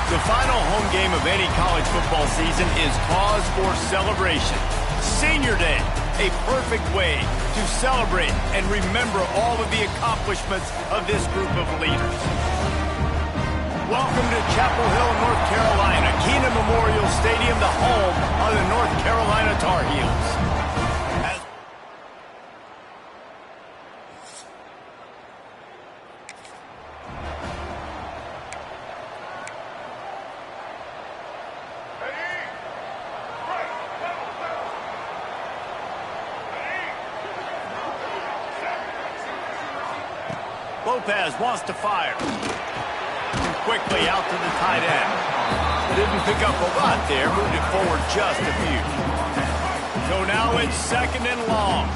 The final home game of any college football season is cause for celebration. Senior Day, a perfect way to celebrate and remember all of the accomplishments of this group of leaders. Welcome to Chapel Hill, North Carolina, Kenan Memorial Stadium, the home of the North Carolina Tar Heels. Lopez wants to fire. Quickly out to the tight end. Didn't pick up a lot there. Moved it forward just a few. So now it's 2nd and long.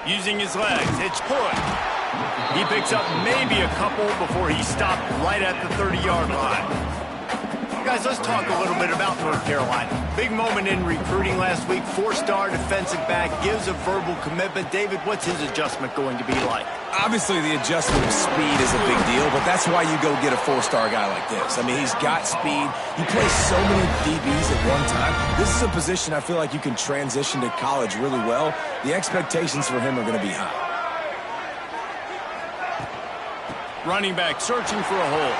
Using his legs, it's Hood. He picks up maybe a couple before he stopped right at the 30-yard line. Guys, let's talk a little bit about North Carolina. Big moment in recruiting last week. 4-star defensive back gives a verbal commitment. David, what's his adjustment going to be like? Obviously, the adjustment of speed is a big deal, but that's why you go get a 4-star guy like this. I mean, he's got speed. He plays so many DBs at one time. This is a position I feel like you can transition to college really well. The expectations for him are going to be high. Running back searching for a hole.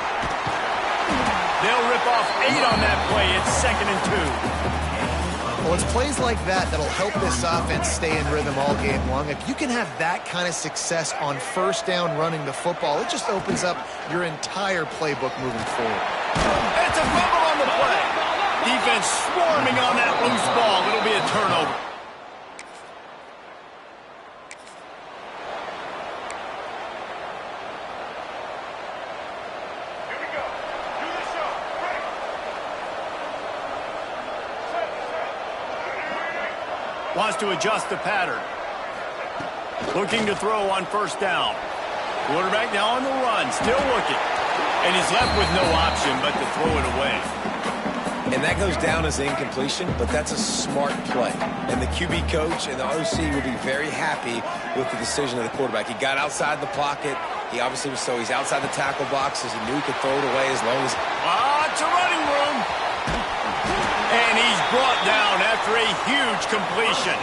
They'll rip off 8 on that play. It's 2nd and 2. Well, it's plays like that that'll help this offense stay in rhythm all game long. If you can have that kind of success on 1st down running the football, it just opens up your entire playbook moving forward. It's a fumble on the play. Defense swarming on that loose ball. It'll be a turnover. Wants to adjust the pattern. Looking to throw on 1st down. Quarterback now on the run, still looking. And he's left with no option but to throw it away. And that goes down as incompletion, but that's a smart play. And the QB coach and the OC will be very happy with the decision of the quarterback. He got outside the pocket. He obviously was he's outside the tackle boxes. He knew he could throw it away as long as... Lots of running room. And he's brought down after a huge completion.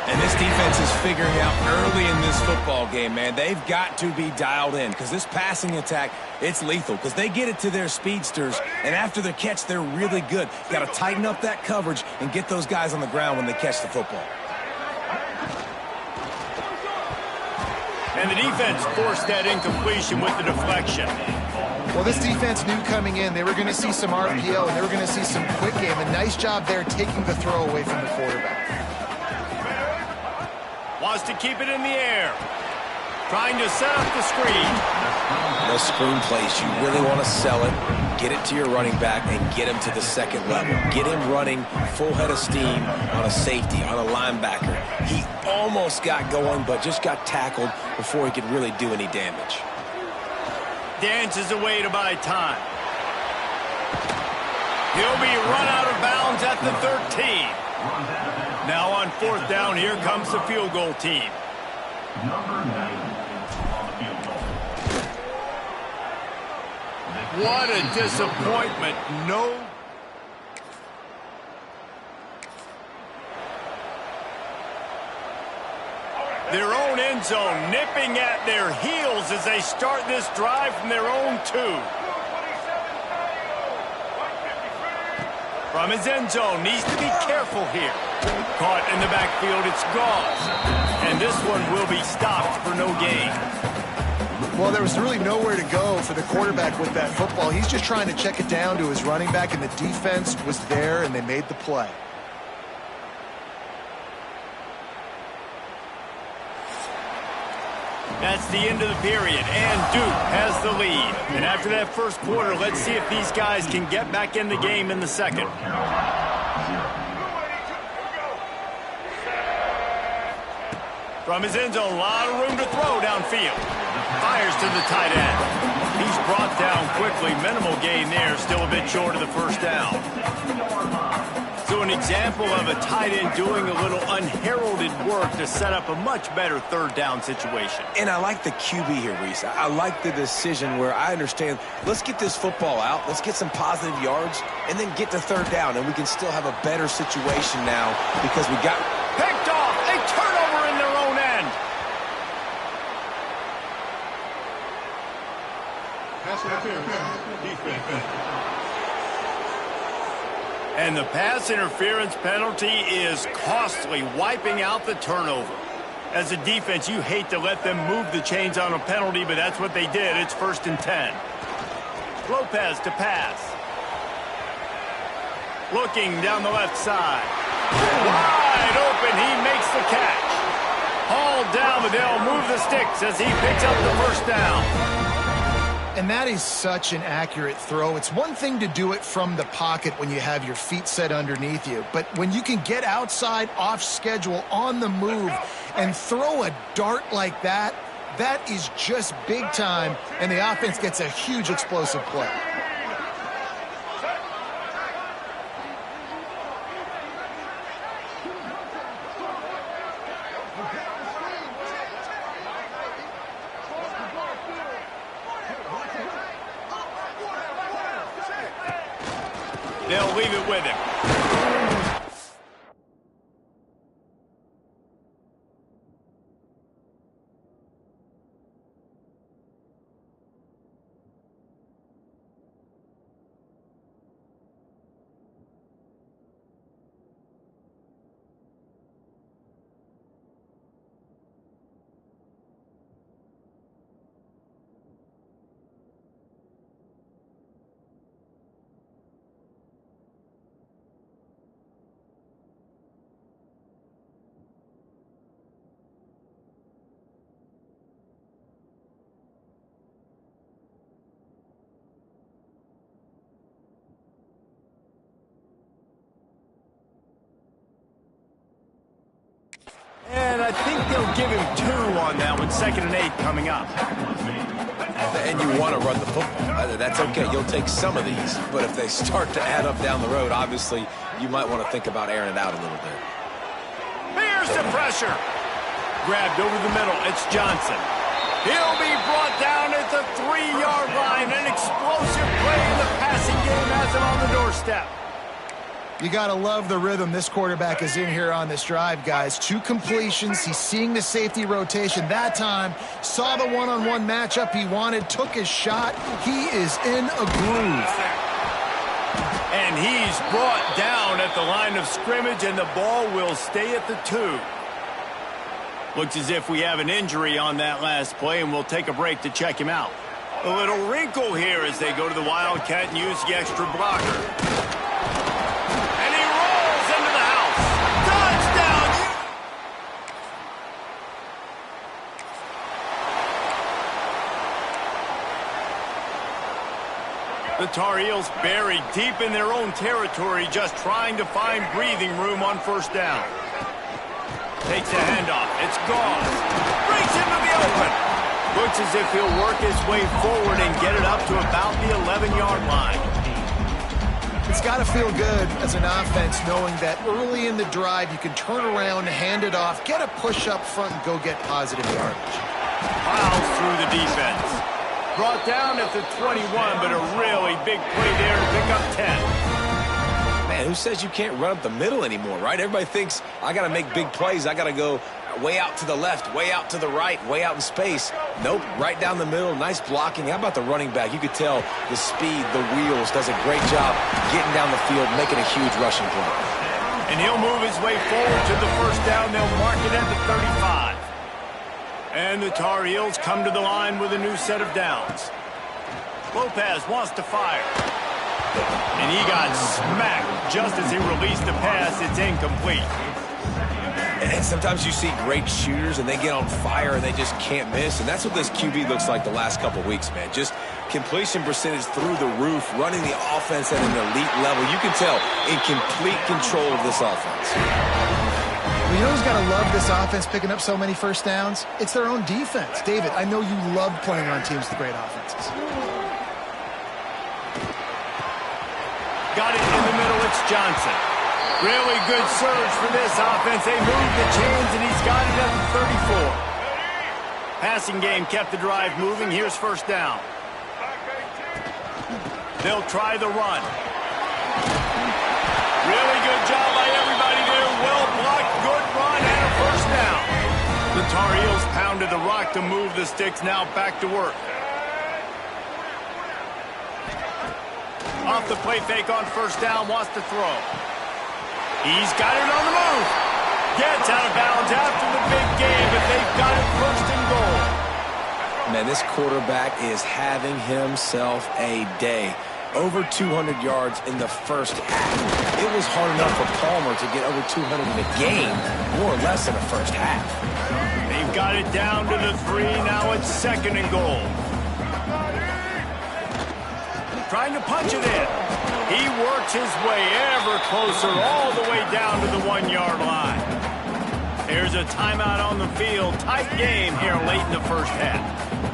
And this defense is figuring out early in this football game, man. They've got to be dialed in because this passing attack, it's lethal because they get it to their speedsters, and after the catch, they're really good. Got to tighten up that coverage and get those guys on the ground when they catch the football. And the defense forced that incompletion with the deflection. Well, this defense knew coming in they were going to see some RPO and they were going to see some quick game. A nice job there taking the throw away from the quarterback. Wants to keep it in the air. Trying to set up the screen. Those screen plays, you really want to sell it, get it to your running back, and get him to the 2nd level. Get him running full head of steam on a safety, on a linebacker. He almost got going, but just got tackled before he could really do any damage. Dances away to buy time. He'll be run out of bounds at the 13. Now on 4th down, here comes the field goal team. What a disappointment. No. Their own end zone nipping at their heels as they start this drive from their own 2. From his end zone, needs to be careful here. Caught in the backfield, it's Gauze. And this one will be stopped for no gain. Well, there was really nowhere to go for the quarterback with that football. He's just trying to check it down to his running back, and the defense was there, and they made the play. That's the end of the period, and Duke has the lead. And after that 1st quarter, let's see if these guys can get back in the game in the 2nd. From his end zone, a lot of room to throw downfield. Fires to the tight end. He's brought down quickly. Minimal gain there, still a bit short of the 1st down. So an example of a tight end doing a little unheralded work to set up a much better third down situation. And I like the QB here, Reese. I like the decision where I understand, let's get this football out, let's get some positive yards, and then get to third down, and we can still have a better situation now because we got... Picked off! A turnover in their own end! Pass interference. Defense. And the pass interference penalty is costly, wiping out the turnover. As a defense, you hate to let them move the chains on a penalty, but that's what they did. It's 1st and 10. Lopez to pass. Looking down the left side. Wide open, he makes the catch. Hauled down, but they'll move the sticks as he picks up the first down. And that is such an accurate throw. It's one thing to do it from the pocket when you have your feet set underneath you, but when you can get outside, off schedule, on the move, and throw a dart like that, that is just big time, and the offense gets a huge explosive play. They'll leave it with him. And I think they'll give him 2 on that one. 2nd and 8 coming up. And you want to run the football. That's okay. You'll take some of these. But if they start to add up down the road, obviously, you might want to think about airing it out a little bit. Here's the pressure. Grabbed over the middle. It's Johnson. He'll be brought down at the 3-yard line. An explosive play in the passing game has him on the doorstep. You got to love the rhythm this quarterback is in here on this drive, guys. 2 completions. He's seeing the safety rotation that time. Saw the one-on-one matchup he wanted. Took his shot. He is in a groove. And he's brought down at the line of scrimmage, and the ball will stay at the 2. Looks as if we have an injury on that last play, and we'll take a break to check him out. A little wrinkle here as they go to the Wildcat and use the extra blocker. The Tar Heels buried deep in their own territory, just trying to find breathing room on 1st down. Takes a handoff. It's gone. Brings him to the open. Looks as if he'll work his way forward and get it up to about the 11-yard line. It's got to feel good as an offense knowing that early in the drive you can turn around, hand it off, get a push up front, and go get positive yardage. Plows through the defense. Brought down at the 21, but a really big play there to pick up 10. Man, who says you can't run up the middle anymore, right? Everybody thinks, I got to make big plays. I got to go way out to the left, way out to the right, way out in space. Nope, right down the middle, nice blocking. How about the running back? You could tell the speed, the wheels, does a great job getting down the field, making a huge rushing play. And he'll move his way forward to the 1st down. They'll mark it at the 35. And the Tar Heels come to the line with a new set of downs. Lopez wants to fire. And he got smacked just as he released the pass. It's incomplete. And sometimes you see great shooters and they get on fire and they just can't miss. And that's what this QB looks like the last couple weeks, man. Just completion percentage through the roof, running the offense at an elite level. You can tell in complete control of this offense. Well, you know who's got to love this offense picking up so many 1st downs? It's their own defense. David, I know you love playing on teams with great offenses. Got it in the middle. It's Johnson. Really good surge for this offense. They moved the chains, and he's got it at the 34. Passing game kept the drive moving. Here's first down. They'll try the run. Really good job by everybody there. Well blocked, good run, and a first down. The Tar Heels pounded the rock to move the sticks. Now back to work. Off the play fake on first down, wants to throw. He's got it on the move. Gets out of bounds after the big game, but they've got it first and goal. Man, this quarterback is having himself a day. Over 200 yards in the first half. It was hard enough for Palmer to get over 200 in a game, more or less in the first half. They've got it down to the 3. Now it's second and goal. Trying to punch it in. He works his way ever closer all the way down to the 1-yard line. There's a timeout on the field. Tight game here late in the first half.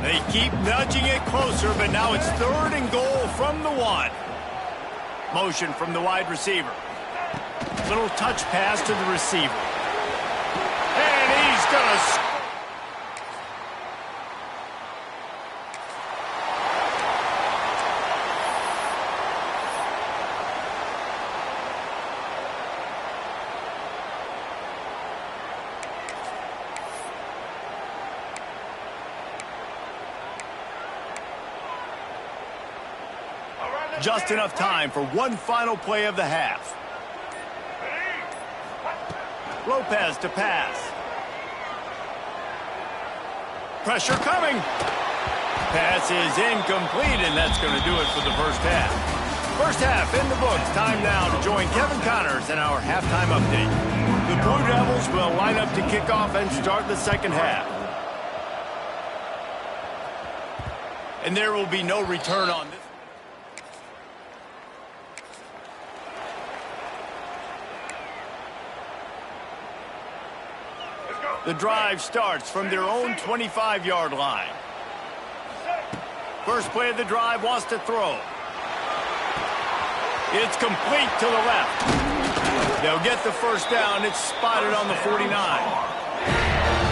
They keep nudging it closer, but now it's third and goal from the 1. Motion from the wide receiver. Little touch pass to the receiver. And he's going to score. Just enough time for one final play of the half. Lopez to pass. Pressure coming. Pass is incomplete, and that's going to do it for the first half. First half in the books. Time now to join Kevin Connors in our halftime update. The Blue Devils will line up to kick off and start the second half. And there will be no return on this. The drive starts from their own 25-yard line. First play of the drive, wants to throw. It's complete to the left. They'll get the first down. It's spotted on the 49.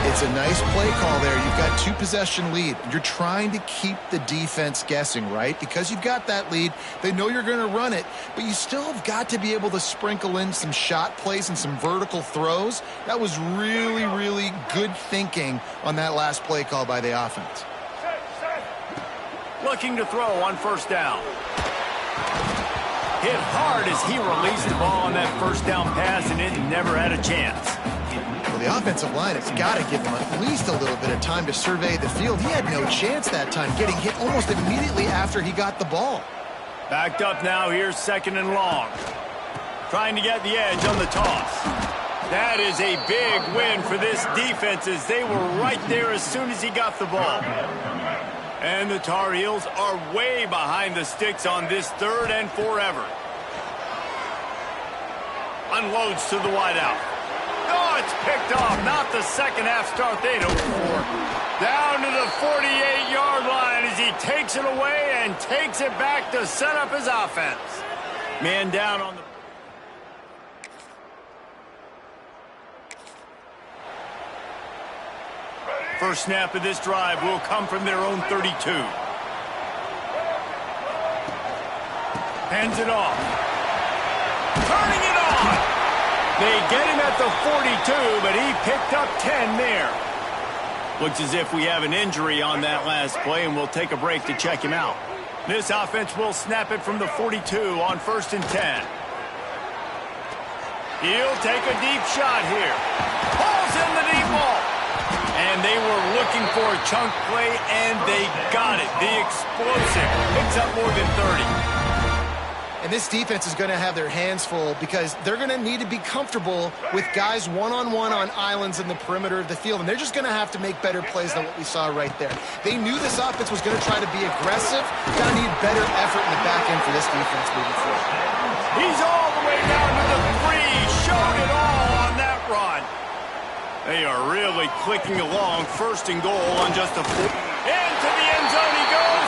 It's a nice play call there. You've got 2-possession lead. You're trying to keep the defense guessing, right? Because you've got that lead. They know you're going to run it, but you still have got to be able to sprinkle in some shot plays and some vertical throws. That was really, really good thinking on that last play call by the offense. Looking to throw on first down. Hit hard as he released the ball on that first down pass, and it never had a chance. Well, the offensive line has got to give him at least a little bit of time to survey the field. He had no chance that time, getting hit almost immediately after he got the ball. Backed up now, here's second and long. Trying to get the edge on the toss. That is a big win for this defense as they were right there as soon as he got the ball. And the Tar Heels are way behind the sticks on this third and forever. Unloads to the wideout. Oh, it's picked off. Not the second half start they'd hoped for. Down to the 48-yard line as he takes it away and takes it back to set up his offense. Man down on the... First snap of this drive will come from their own 32. Hands it off. Turning it on. They get him at the 42, but he picked up 10 there. Looks as if we have an injury on that last play, and we'll take a break to check him out. This offense will snap it from the 42 on 1st and 10. He'll take a deep shot here. Pulls in the deep ball. And they were looking for a chunk play, and they got it. The explosive picks up more than 30. And this defense is going to have their hands full because they're going to need to be comfortable with guys one-on-one on islands in the perimeter of the field. And they're just going to have to make better plays than what we saw right there. They knew this offense was going to try to be aggressive. Got to need better effort in the back end for this defense moving forward. He's all the way down to the 3. Showed it all on that run. They are really clicking along. 1st and goal on just a 4. Into the end zone he goes.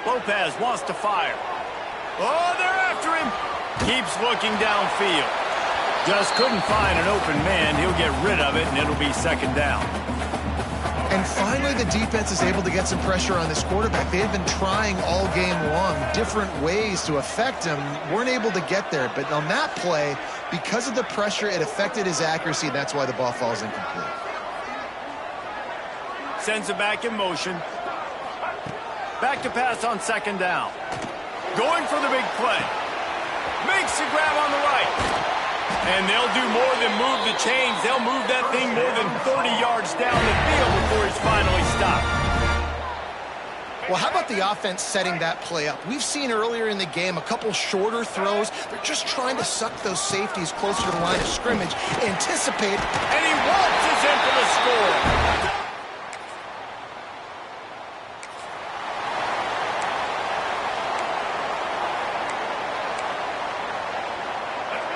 Lopez wants to fire. Oh, they're after him. Keeps looking downfield. Just couldn't find an open man. He'll get rid of it, and it'll be second down. And finally, the defense is able to get some pressure on this quarterback. They had been trying all game long different ways to affect him. Weren't able to get there. But on that play, because of the pressure, it affected his accuracy. That's why the ball falls incomplete. Sends it back in motion. Back to pass on second down. Going for the big play. Makes the grab on the right. And they'll do more than move the chains. They'll move that thing more than 30 yards down the field before he's finally stopped. Well, how about the offense setting that play up? We've seen earlier in the game a couple shorter throws. They're just trying to suck those safeties closer to the line of scrimmage, anticipate. And he waltzes in for the score.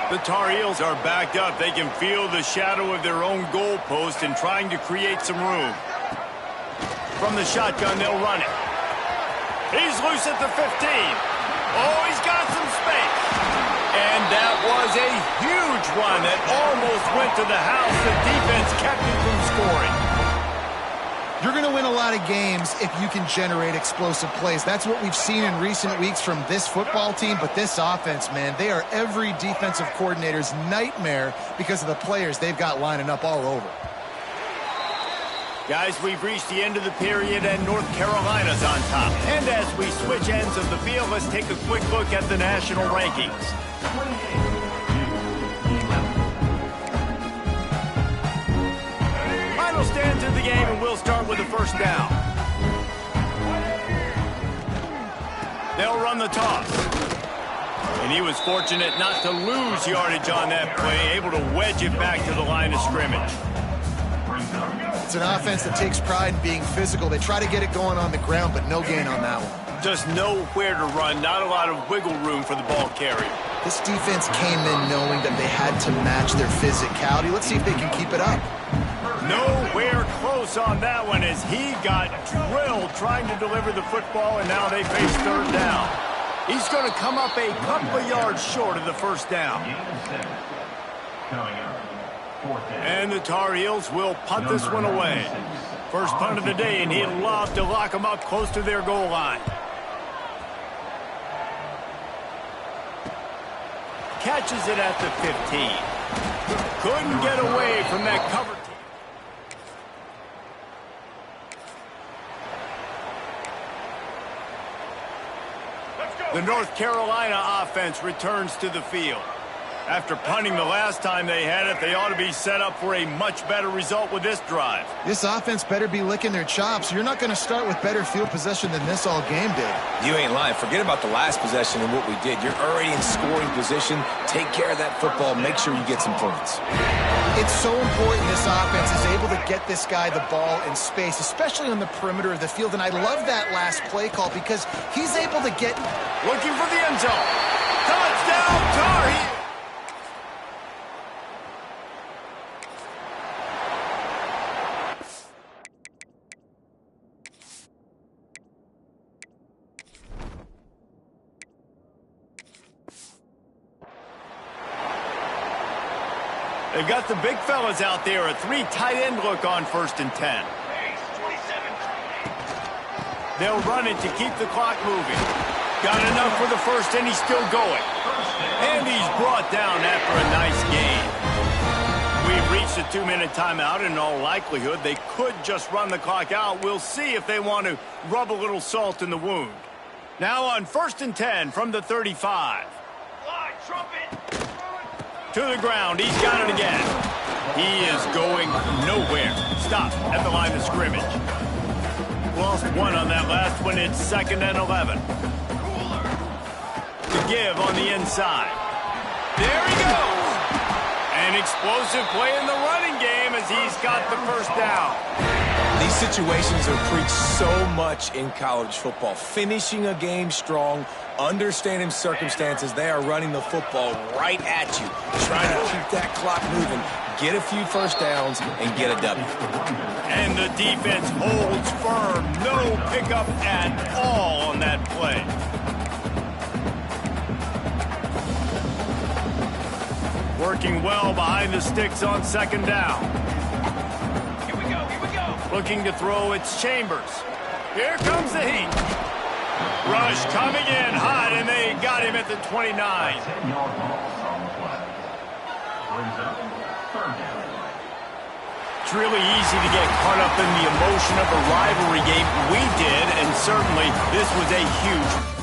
The Tar Heels are backed up. They can feel the shadow of their own goalpost and trying to create some room. From the shotgun, they'll run it. He's loose at the 15. Oh, he's got some space. And that was a huge run that almost went to the house. The defense kept it from scoring. You're going to win a lot of games if you can generate explosive plays. That's what we've seen in recent weeks from this football team. But this offense, man, they are every defensive coordinator's nightmare because of the players they've got lining up all over. Guys, we've reached the end of the period, and North Carolina's on top. And as we switch ends of the field, let's take a quick look at the national rankings. Final stands of the game, and we'll start with the first down. They'll run the toss. And he was fortunate not to lose yardage on that play, able to wedge it back to the line of scrimmage. It's an offense that takes pride in being physical. They try to get it going on the ground, but no gain on that one. Just nowhere to run, not a lot of wiggle room for the ball carrier. This defense came in knowing that they had to match their physicality. Let's see if they can keep it up. Nowhere close on that one as he got drilled trying to deliver the football, and now they face third down. He's going to come up a couple of yards short of the first down. And the Tar Heels will punt this one away. First punt of the day, and he'd love to lock them up close to their goal line. Catches it at the 15. Couldn't get away from that cover team. The North Carolina offense returns to the field. After punting the last time they had it, they ought to be set up for a much better result with this drive. This offense better be licking their chops. You're not going to start with better field possession than this all game did. You ain't lying. Forget about the last possession and what we did. You're already in scoring position. Take care of that football. Make sure you get some points. It's so important this offense is able to get this guy the ball in space, especially on the perimeter of the field. And I love that last play call because he's able to get... Looking for the end zone. Touchdown, Tar Heels. They've got the big fellas out there, a three tight end look on 1st and 10. They'll run it to keep the clock moving. Got enough for the first, and he's still going. And he's brought down after a nice gain. We've reached a 2-minute timeout. In all likelihood, they could just run the clock out. We'll see if they want to rub a little salt in the wound. Now on 1st and 10 from the 35. To the ground. He's got it again. He is going nowhere. Stop at the line of scrimmage. Lost one on that last one. It's 2nd and 11. To give on the inside. There he goes. An explosive play in the running game as he's got the first down. These situations are preached so much in college football. Finishing a game strong, understanding circumstances. They are running the football right at you, trying to keep that clock moving, get a few first downs, and get a W. And the defense holds firm. No pickup at all on that play. Working well behind the sticks on second down. Here we go. Looking to throw, it's Chambers. Here comes the heat. Rush coming in hot, and they got him at the 29. It's really easy to get caught up in the emotion of a rivalry game. We did, and certainly this was a huge